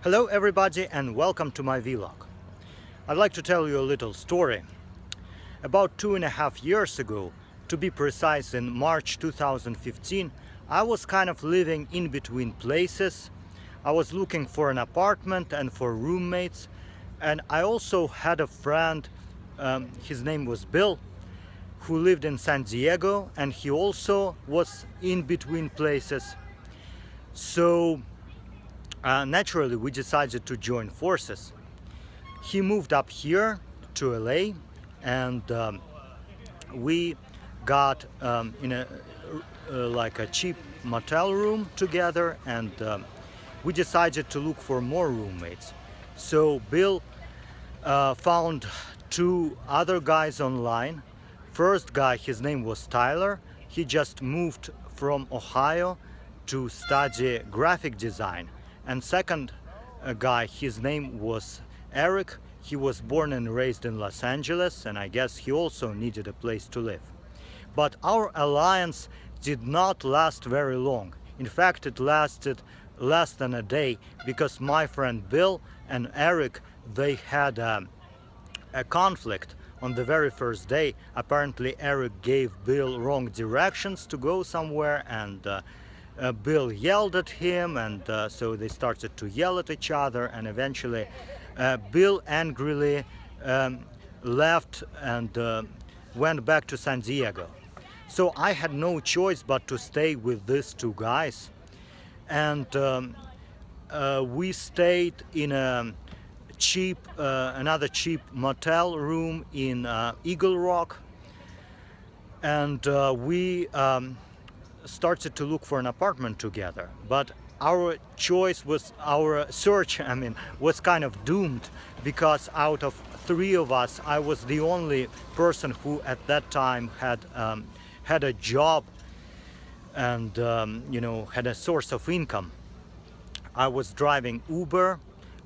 Hello everybody and welcome to my vlog. I'd like to tell you a little story. About 2.5 years ago, to be precise in March 2015, I was kind of living in between places. I was looking for an apartment and for roommates, and I also had a friend, his name was Bill, who lived in San Diego, and he also was in between places. So naturally we decided to join forces. He moved up here to LA, and we got in a like a cheap motel room together, and we decided to look for more roommates. So Bill found two other guys online. First guy, his name was Tyler. He just moved from Ohio to study graphic design. And second guy, his name was Eric. He was born and raised in Los Angeles, and I guess he also needed a place to live. But our alliance did not last very long. In fact, it lasted less than a day, because my friend Bill and Eric, they had a conflict on the very first day. Apparently Eric gave Bill wrong directions to go somewhere, and Bill yelled at him, and so they started to yell at each other, and eventually Bill angrily left and went back to San Diego. So I had no choice but to stay with these two guys, and we stayed in a another cheap motel room in Eagle Rock, and we started to look for an apartment together. But our search, was kind of doomed, because out of three of us, I was the only person who at that time had a job and had a source of income. I was driving Uber,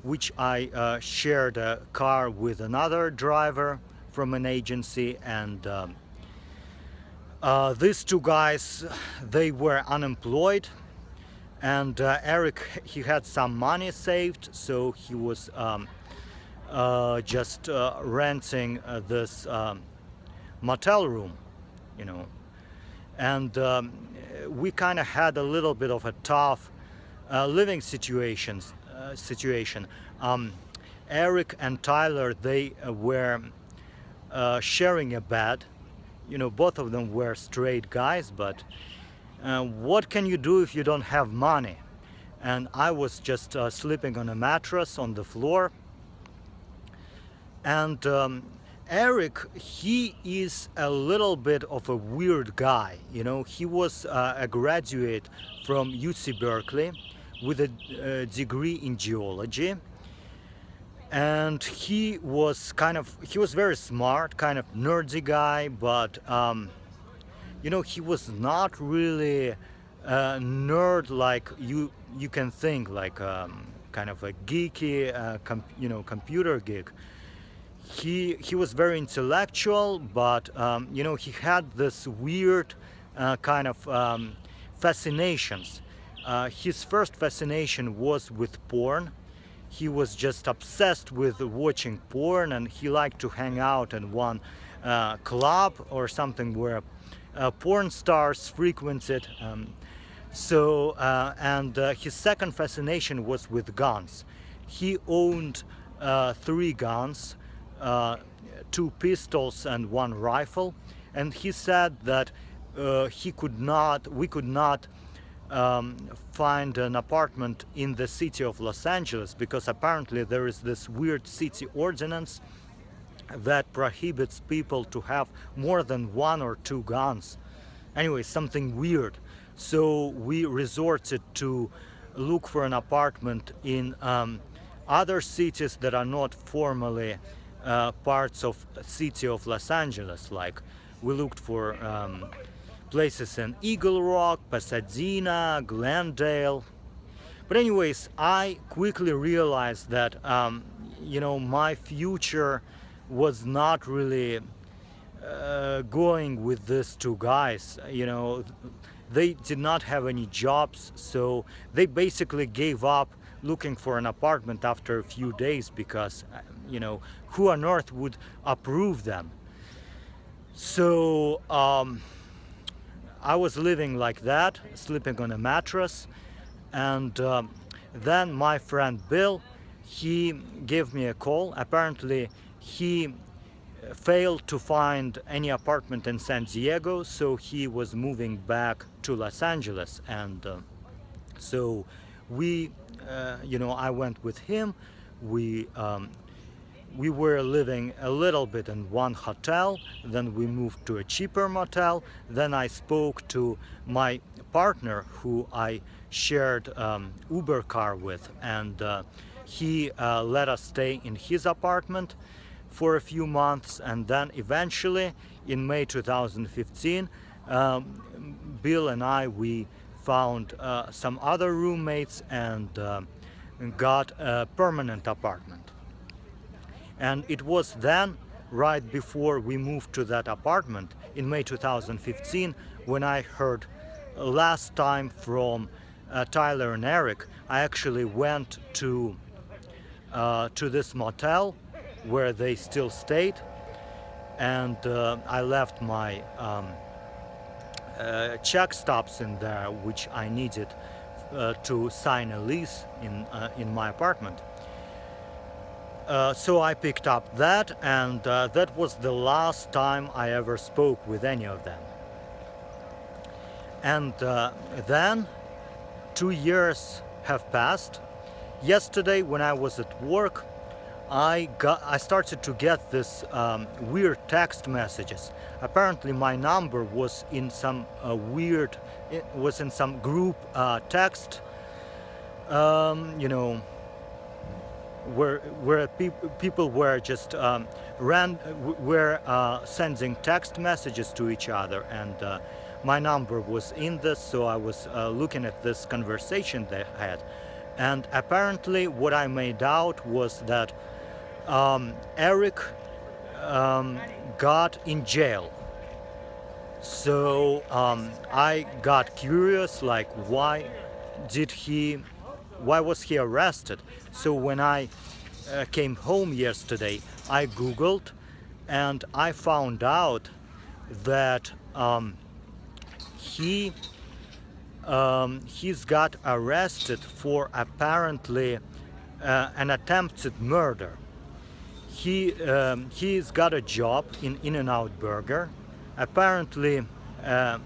which I shared a car with another driver from an agency, and these two guys, they were unemployed, and Eric, he had some money saved, so he was just renting this motel room, and we kind of had a little bit of a tough living situation. Eric and Tyler, they were sharing a bed. Both of them were straight guys, but what can you do if you don't have money? And I was just sleeping on a mattress on the floor. And Eric, he is a little bit of a weird guy. He was a graduate from UC Berkeley with a degree in geology. And he was very smart, kind of nerdy guy, but he was not really a nerd like you can think, like kind of a geeky computer geek. He was very intellectual, but he had this weird kind of fascinations. His first fascination was with porn. He was just obsessed with watching porn, and he liked to hang out in one club or something where porn stars frequented. And his second fascination was with guns. He owned 3 guns, 2 pistols and 1 rifle, and he said that we could not find an apartment in the city of Los Angeles, because apparently there is this weird city ordinance that prohibits people to have more than 1 or 2 guns. Anyway, something weird. So we resorted to look for an apartment in other cities that are not formally parts of city of Los Angeles. Like, we looked for places in Eagle Rock, Pasadena, Glendale. But anyways, I quickly realized that my future was not really going with these two guys. They did not have any jobs, so they basically gave up looking for an apartment after a few days, because who on earth would approve them? So I was living like that, sleeping on a mattress, and then my friend Bill, he gave me a call. Apparently he failed to find any apartment in San Diego, so he was moving back to Los Angeles, and so I went with him. We were living a little bit in one hotel, then we moved to a cheaper motel. Then I spoke to my partner, who I shared Uber car with, and he let us stay in his apartment for a few months. And then eventually in May 2015, Bill and we found some other roommates and got a permanent apartment. And it was then, right before we moved to that apartment in May 2015, when I heard last time from Tyler and Eric. I actually went to this motel where they still stayed, and I left my check stubs in there, which I needed to sign a lease in my apartment. So I picked up that, and that was the last time I ever spoke with any of them. And then 2 years have passed. Yesterday, when I was at work, I started to get this weird text messages. Apparently my number was in some group text, where people were just sending text messages to each other, and my number was in this, so I was looking at this conversation they had. And apparently what I made out was that Eric got in jail. So I got curious, like, why was he arrested? So when I came home yesterday, I googled, and I found out that he's got arrested for apparently an attempted murder. He's got a job in In-N-Out Burger. Apparently a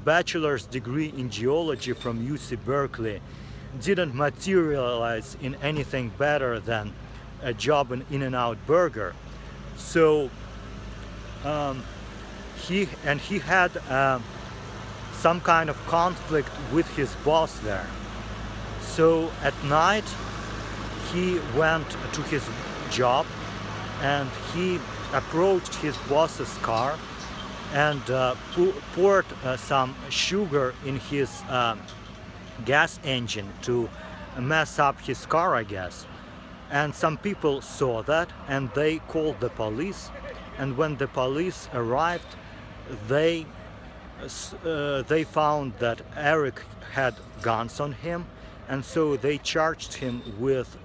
bachelor's degree in geology from UC Berkeley didn't materialize in anything better than a job in In-N-Out Burger. So he had some kind of conflict with his boss there. So at night he went to his job, and he approached his boss's car and poured some sugar in his gas engine to mess up his car, I guess. And some people saw that, and they called the police. And when the police arrived, they found that Eric had guns on him, and so they charged him with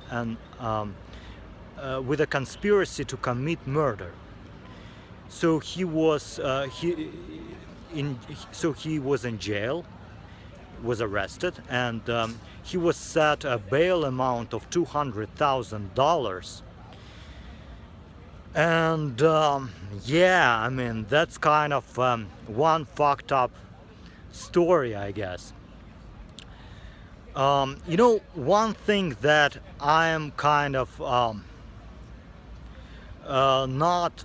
a conspiracy to commit murder. So he was in jail, was arrested, and he was set a bail amount of $200,000. And yeah, I mean, that's kind of one fucked up story, I guess. One thing that I am kind of not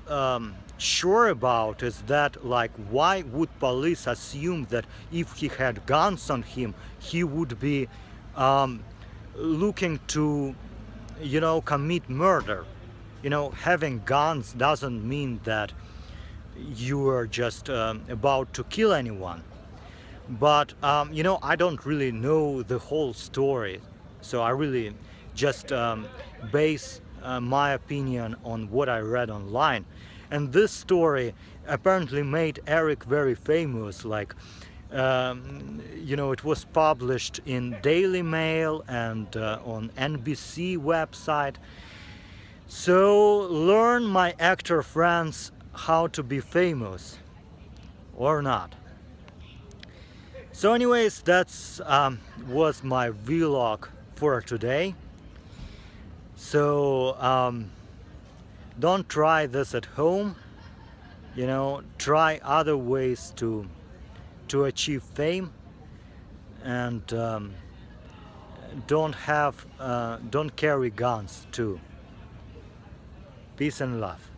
sure about is that, like, why would police assume that if he had guns on him, he would be looking to, commit murder? Having guns doesn't mean that you are just about to kill anyone. But I don't really know the whole story, so I really just base my opinion on what I read online. And this story apparently made Eric very famous. Like, It was published in Daily Mail and on NBC website. So learn, my actor friends, how to be famous or not. So anyways, that's was my vlog for today. So don't try this at home. Try other ways to achieve fame, and don't carry guns too. Peace and love.